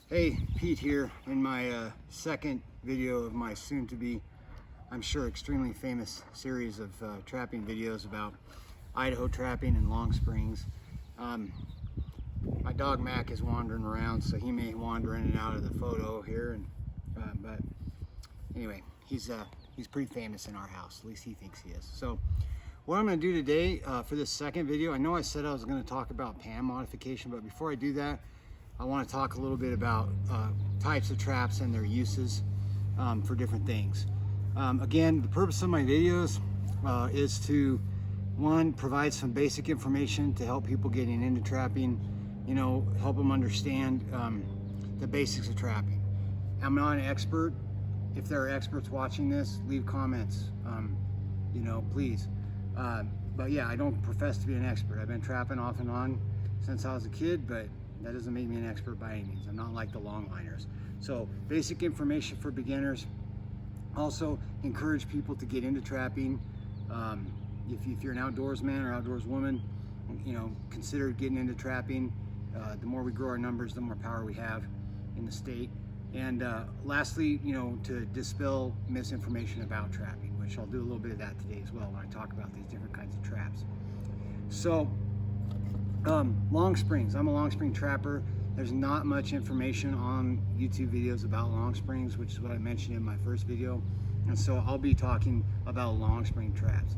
Hey, Pete here in my second video of my soon-to-be, I'm sure, extremely famous series of trapping videos about Idaho trapping and Long Springs. My dog Mac is wandering around, so he may wander in and out of the photo here, but anyway, he's pretty famous in our house. At least he thinks he is. So what I'm going to do today for this second video, I know I said I was going to talk about pan modification, but before I do that, I want to talk a little bit about types of traps and their uses for different things. Again, the purpose of my videos is to, one, provide some basic information to help people getting into trapping, you know, help them understand the basics of trapping. I'm not an expert. If there are experts watching this, leave comments, you know, please. But yeah, I don't profess to be an expert. I've been trapping off and on since I was a kid, but that doesn't make me an expert by any means. I'm not like the longliners. So basic information for beginners. Also encourage people to get into trapping. If you're an outdoorsman or outdoorswoman, you know, consider getting into trapping. The more we grow our numbers, the more power we have in the state. And lastly, you know, to dispel misinformation about trapping, which I'll do a little bit of that today as well when I talk about these different kinds of traps. So long springs. I'm a long spring trapper. There's not much information on YouTube videos about long springs, which is what I mentioned in my first video. And so I'll be talking about long spring traps.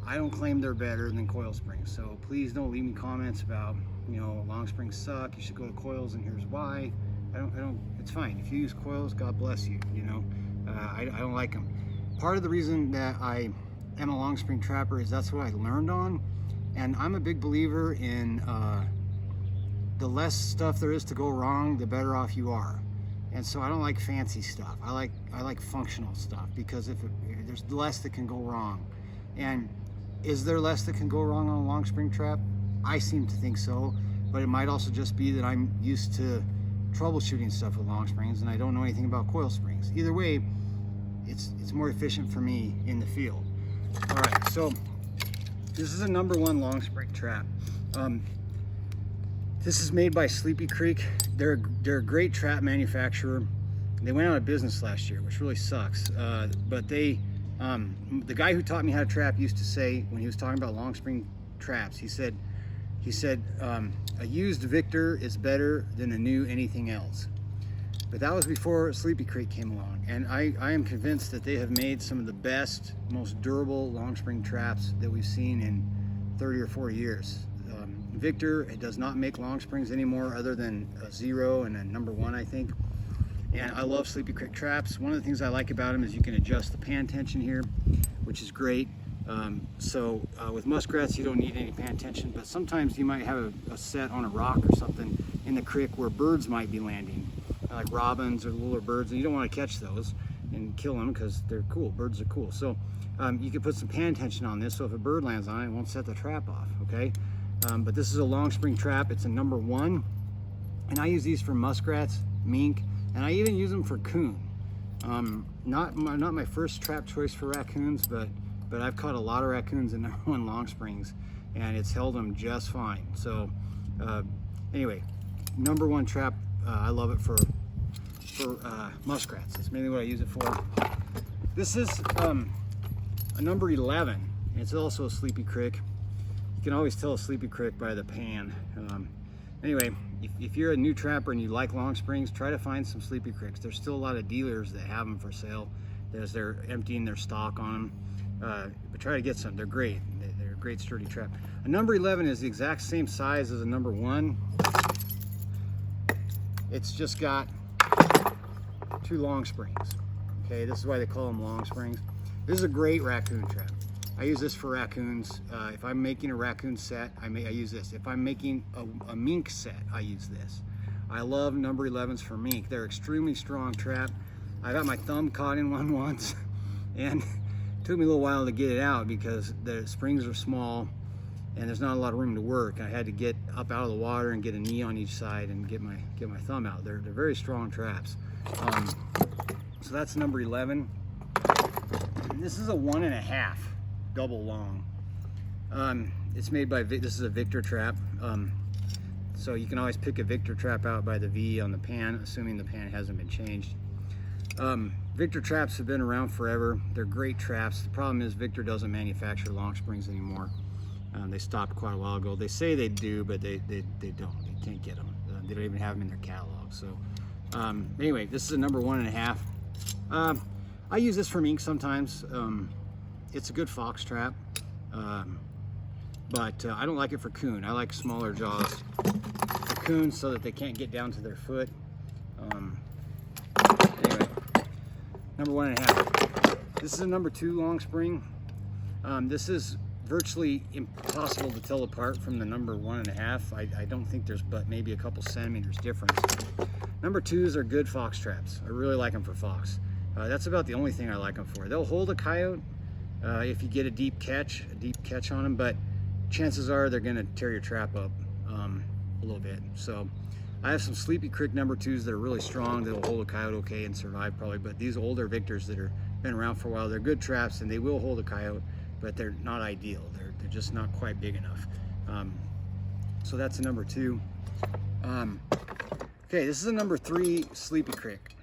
I don't claim they're better than coil springs. So please don't leave me comments about, you know, long springs suck, you should go to coils and here's why. I don't, it's fine. If you use coils, God bless you, you know. I don't like them. Part of the reason that I am a long spring trapper is that's what I learned on. And I'm a big believer in the less stuff there is to go wrong, the better off you are. And so I don't like fancy stuff. I like functional stuff, because if there's less that can go wrong. And is there less that can go wrong on a long spring trap? I seem to think so, but it might also just be that I'm used to troubleshooting stuff with long springs and I don't know anything about coil springs. Either way, it's more efficient for me in the field. All right, so this is a #1 long spring trap. This is made by Sleepy Creek. They're a great trap manufacturer. They went out of business last year, which really sucks. But they, the guy who taught me how to trap used to say, when he was talking about long spring traps, he said, a used Victor is better than a new anything else. But that was before Sleepy Creek came along. And I am convinced that they have made some of the best, most durable long spring traps that we've seen in 30 or 40 years. Victor does not make long springs anymore other than a 0 and a #1, I think. And I love Sleepy Creek traps. One of the things I like about them is you can adjust the pan tension here, which is great. With muskrats, you don't need any pan tension, but sometimes you might have a set on a rock or something in the creek where birds might be landing, like robins or littler birds, and you don't want to catch those and kill them because they're cool. Birds are cool. So you can put some pan tension on this, so if a bird lands on it, it won't set the trap off, okay? But this is a long spring trap. It's a #1, and I use these for muskrats, mink, and I even use them for coon. Not my first trap choice for raccoons, but I've caught a lot of raccoons in #1 long springs, and it's held them just fine. So anyway, #1 trap. I love it for muskrats. That's mainly what I use it for. This is a #11. And it's also a Sleepy Creek. You can always tell a Sleepy Creek by the pan. Anyway, if you're a new trapper and you like long springs, try to find some Sleepy Creeks. There's still a lot of dealers that have them for sale as they're emptying their stock on them. But try to get some. They're great. They're a great sturdy trap. A #11 is the exact same size as a #1. It's just got 2 long springs. Okay, this is why they call them long springs. This is a great raccoon trap. I use this for raccoons. If I'm making a raccoon set, I use this. If I'm making a mink set, I use this. I love #11s for mink. They're extremely strong trap. I got my thumb caught in one once, and it took me a little while to get it out because the springs are small and there's not a lot of room to work. I had to get up out of the water and get a knee on each side and get my thumb out. They're very strong traps. So that's #11. And this is a 1.5 double long. It's made by this is a Victor trap. So you can always pick a Victor trap out by the V on the pan, assuming the pan hasn't been changed. Victor traps have been around forever. They're great traps. The problem is Victor doesn't manufacture long springs anymore. They stopped quite a while ago. They say they do, but they don't. They can't get them. They don't even have them in their catalog. So anyway, this is a number 1.5. I use this for mink sometimes. It's a good fox trap, but I don't like it for coon. I like smaller jaws for coon so that they can't get down to their foot. Anyway, number 1.5. This is a number 2 long spring. This is virtually impossible to tell apart from the number 1.5. I don't think there's but maybe a couple centimeters difference. Number 2s are good fox traps. I really like them for fox. That's about the only thing I like them for. They'll hold a coyote if you get a deep catch on them, but chances are they're going to tear your trap up a little bit. So I have some Sleepy Creek number 2s that are really strong. They'll hold a coyote okay and survive probably, but these older Victors that are been around for a while, they're good traps and they will hold a coyote, but they're not ideal. They're just not quite big enough. So that's a number 2. Okay, this is a number 3 Sleepy Creek.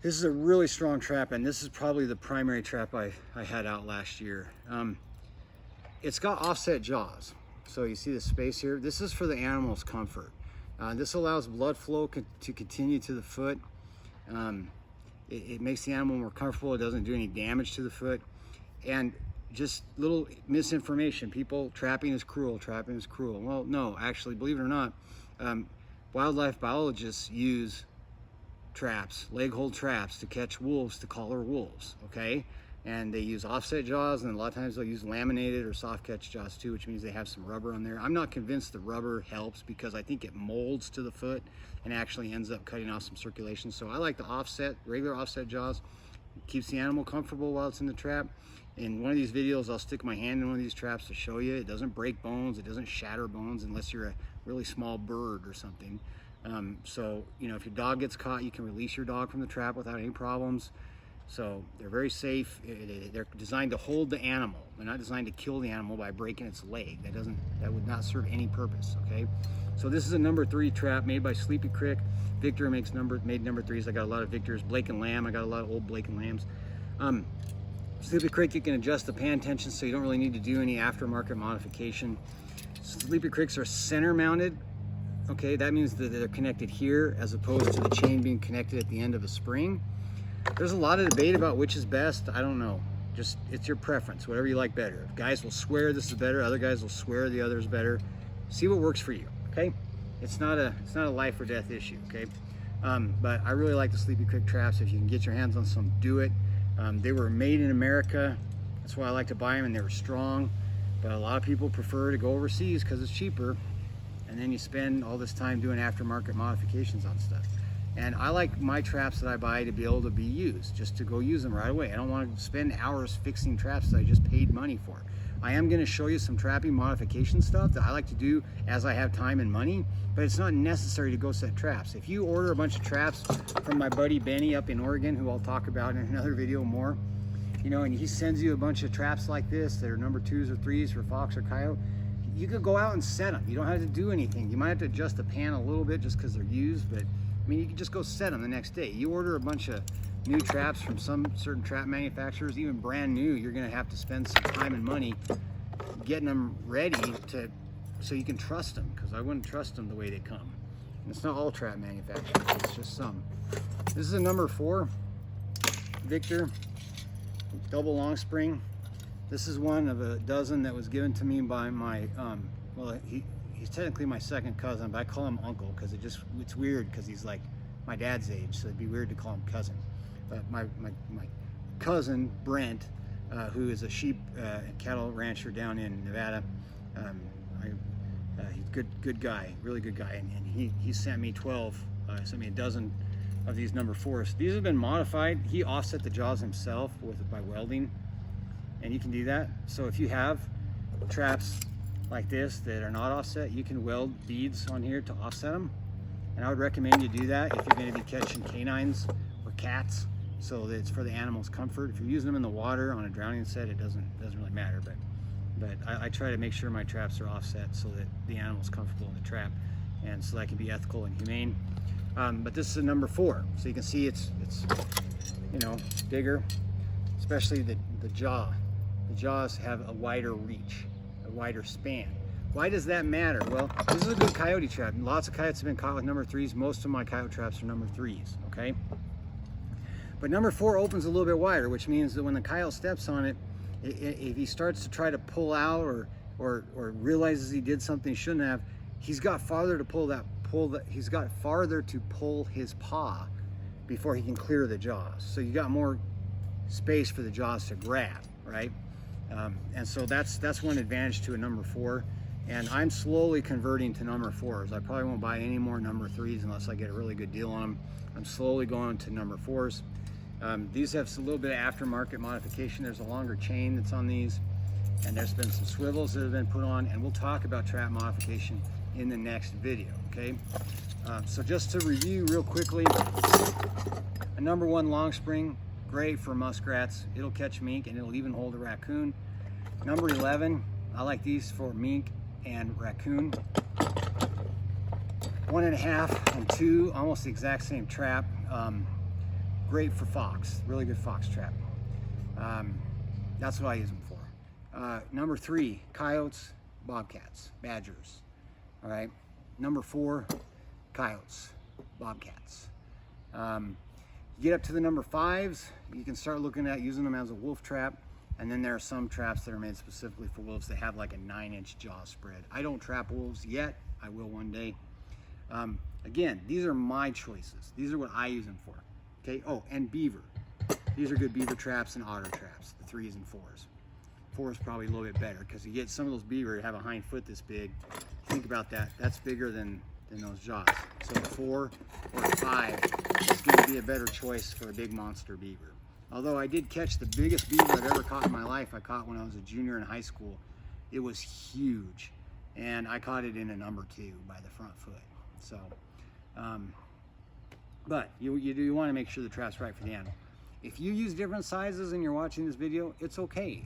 This is a really strong trap, and this is probably the primary trap I had out last year. It's got offset jaws. So you see the space here? This is for the animal's comfort. This allows blood flow to continue to the foot. It makes the animal more comfortable. It doesn't do any damage to the foot. And just little misinformation. People, trapping is cruel, trapping is cruel. Well, no, actually, believe it or not, wildlife biologists use traps, leg hold traps to catch wolves, to collar wolves, okay? And they use offset jaws, and a lot of times they'll use laminated or soft catch jaws too, which means they have some rubber on there. I'm not convinced the rubber helps because I think it molds to the foot and actually ends up cutting off some circulation. So I like the offset, regular offset jaws. It keeps the animal comfortable while it's in the trap. In one of these videos, I'll stick my hand in one of these traps to show you. It doesn't break bones, it doesn't shatter bones unless you're a really small bird or something. So, you know, if your dog gets caught, you can release your dog from the trap without any problems. So they're very safe. They're designed to hold the animal. They're not designed to kill the animal by breaking its leg. That would not serve any purpose, okay? So this is a number 3 trap made by Sleepy Creek. Victor made number 3s. I got a lot of Victors. Blake and Lamb, I got a lot of old Blake and Lambs. Sleepy Creek, you can adjust the pan tension so you don't really need to do any aftermarket modification. Sleepy Creeks are center mounted. Okay, that means that they're connected here as opposed to the chain being connected at the end of a spring. There's a lot of debate about which is best. I don't know. Just, it's your preference, whatever you like better. Guys will swear this is better, other guys will swear the other is better. See what works for you, okay? It's not a life or death issue, okay? But I really like the Sleepy Creek traps. If you can get your hands on some, do it. They were made in America. That's why I like to buy them, and they were strong. But a lot of people prefer to go overseas because it's cheaper. And then you spend all this time doing aftermarket modifications on stuff. And I like my traps that I buy to be able to be used, just to go use them right away. I don't want to spend hours fixing traps that I just paid money for. I am going to show you some trapping modification stuff that I like to do as I have time and money, but it's not necessary to go set traps. If you order a bunch of traps from my buddy Benny up in Oregon, who I'll talk about in another video more, you know, and he sends you a bunch of traps like this that are number 2s or 3s for fox or coyote, you could go out and set them. You don't have to do anything. You might have to adjust the pan a little bit just because they're used, but I mean, you can just go set them the next day. You order a bunch of new traps from some certain trap manufacturers, even brand new, you're gonna have to spend some time and money getting them ready so you can trust them, because I wouldn't trust them the way they come. And it's not all trap manufacturers, it's just some. This is a number 4 Victor double long spring. This is one of a dozen that was given to me by my, well, he's technically my second cousin, but I call him uncle because it's weird because he's like my dad's age, so it'd be weird to call him cousin. But my cousin, Brent, who is a sheep and cattle rancher down in Nevada, he's a good guy, really good guy, and he sent me 12, sent me a dozen of these number 4s. These have been modified. He offset the jaws himself by welding, and you can do that. So if you have traps like this that are not offset, you can weld beads on here to offset them, and I would recommend you do that if you're going to be catching canines or cats, so that it's for the animal's comfort. If you're using them in the water on a drowning set, it doesn't really matter, but but I try to make sure my traps are offset so that the animal's comfortable in the trap, and so that I can be ethical and humane. But this is a number 4, so you can see it's you know, bigger, especially the jaw. The jaws have a wider reach, a wider span. Why does that matter? Well, this is a good coyote trap. Lots of coyotes have been caught with number 3s. Most of my coyote traps are number 3s, okay? But number 4 opens a little bit wider, which means that when the coyote steps on it, if he starts to try to pull out or realizes he did something he shouldn't have, he's got farther to he's got farther to pull his paw before he can clear the jaws. So you got more space for the jaws to grab, right? And so that's one advantage to a number 4. And I'm slowly converting to number 4s. I probably won't buy any more number 3s unless I get a really good deal on them. I'm slowly going to number 4s. These have a little bit of aftermarket modification. There's a longer chain that's on these, and there's been some swivels that have been put on, and we'll talk about trap modification in the next video, okay? So just to review real quickly, a number 1 long spring, great for muskrats. It'll catch mink and it'll even hold a raccoon. Number 11, I like these for mink and raccoon. 1.5 and 2, almost the exact same trap. Great for fox, really good fox trap. That's what I use them for. Number 3, coyotes, bobcats, badgers. All right. Number 4, coyotes, bobcats. You get up to the number 5s, you can start looking at using them as a wolf trap. And then there are some traps that are made specifically for wolves that have like a 9-inch jaw spread. I don't trap wolves yet. I will one day. Again, these are my choices. These are what I use them for. Okay. Oh, and beaver. These are good beaver traps and otter traps, the 3s and 4s. 4 is probably a little bit better because you get some of those beaver that have a hind foot this big. Think about that. That's bigger than those jaws. So 4 or 5 is going to be a better choice for a big monster beaver. Although I did catch the biggest beaver I've ever caught in my life. I caught when I was a junior in high school. It was huge, and I caught it in a number 2 by the front foot. So, but you want to make sure the trap's right for the animal. If you use different sizes and you're watching this video, it's okay.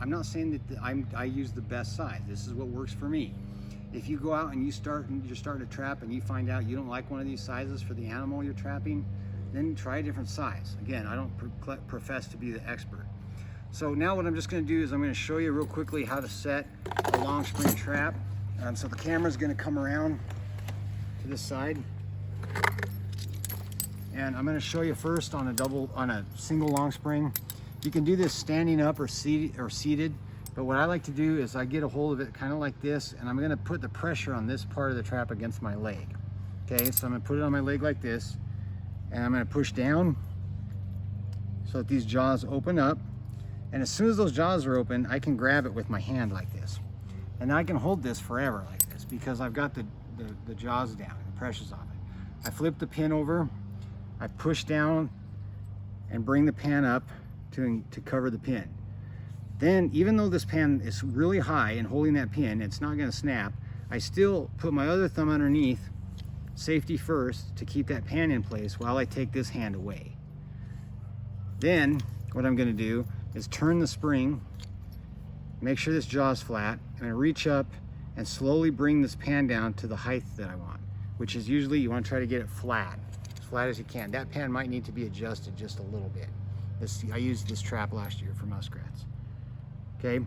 I'm not saying that I use the best size. This is what works for me. If you go out and you're starting a trap and you find out you don't like one of these sizes for the animal you're trapping, then try a different size. Again, I don't profess to be the expert. So now what I'm just going to do is I'm going to show you real quickly how to set a long spring trap. So the camera's going to come around to this side, and I'm going to show you first on a single long spring. You can do this standing up or seated, but what I like to do is I get a hold of it kind of like this, and I'm going to put the pressure on this part of the trap against my leg. Okay, so I'm going to put it on my leg like this, and I'm going to push down so that these jaws open up. And as soon as those jaws are open, I can grab it with my hand like this. And I can hold this forever like this because I've got the jaws down and the pressure's off it. I flip the pin over, I push down and bring the pan up to cover the pin. Then, even though this pan is really high and holding that pin, it's not going to snap, I still put my other thumb underneath, safety first, to keep that pan in place while I take this hand away. Then what I'm going to do is turn the spring, make sure this jaw's flat. I'm going to reach up and slowly bring this pan down to the height that I want, which is usually you want to try to get it flat, as flat as you can. That pan might need to be adjusted just a little bit. I used this trap last year for muskrats. Okay,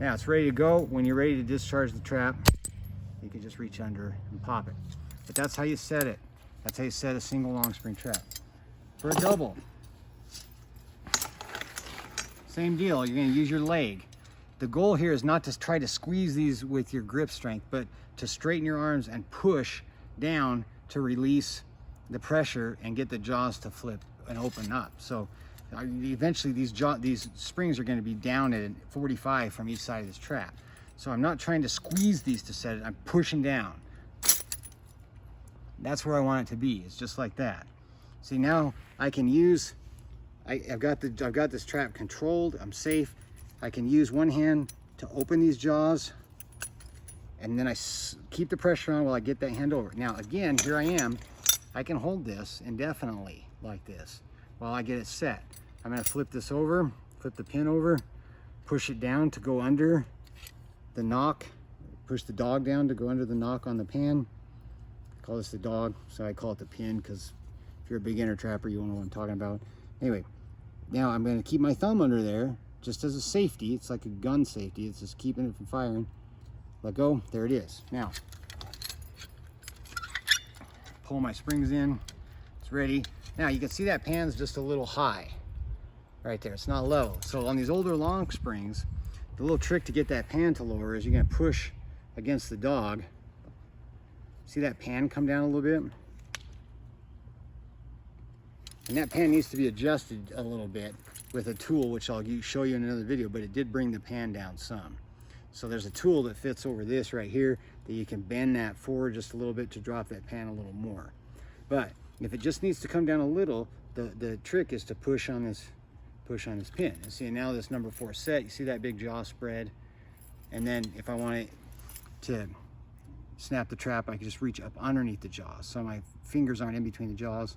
now it's ready to go. When you're ready to discharge the trap, you can just reach under and pop it. But that's how you set it. That's how you set a single long spring trap. For a double, same deal. You're going to use your leg. The goal here is not to try to squeeze these with your grip strength, but to straighten your arms and push down to release the pressure and get the jaws to flip and open up. So eventually these springs are going to be down at 45 from each side of this trap. So I'm not trying to squeeze these to set it. I'm pushing down. That's where I want it to be. It's just like that. See, now I can use, I've got this trap controlled. I'm safe. I can use one hand to open these jaws, and then I keep the pressure on while I get that hand over. Now again, here I am. I can hold this indefinitely like this while I get it set. I'm going to flip this over, flip the pin over, push it down to go under the knock. Push the dog down to go under the knock on the pan. I call this the dog, so I call it the pin, because if you're a beginner trapper, you won't know what I'm talking about. Anyway, now I'm going to keep my thumb under there just as a safety. It's like a gun safety. It's just keeping it from firing. Let go. There it is. Now, pull my springs in. It's ready. Now you can see that pan's just a little high right there. It's not low. So on these older long springs, the little trick to get that pan to lower is you're going to push against the dog. See that pan come down a little bit? And that pan needs to be adjusted a little bit with a tool, which I'll show you in another video, but it did bring the pan down some. So there's a tool that fits over this right here that you can bend that forward just a little bit to drop that pan a little more. But if it just needs to come down a little, the trick is to push on this pin. And see, now this number 4 set, you see that big jaw spread? And then if I want it to snap the trap, I can just reach up underneath the jaws, so my fingers aren't in between the jaws,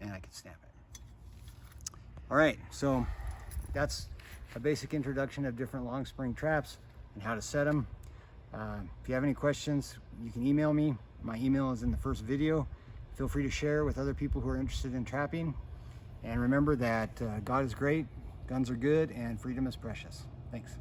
and I can snap it. All right, so that's a basic introduction of different long spring traps and how to set them. If you have any questions, you can email me. My email is in the first video. Feel free to share with other people who are interested in trapping. And remember that God is great, guns are good, and freedom is precious. Thanks.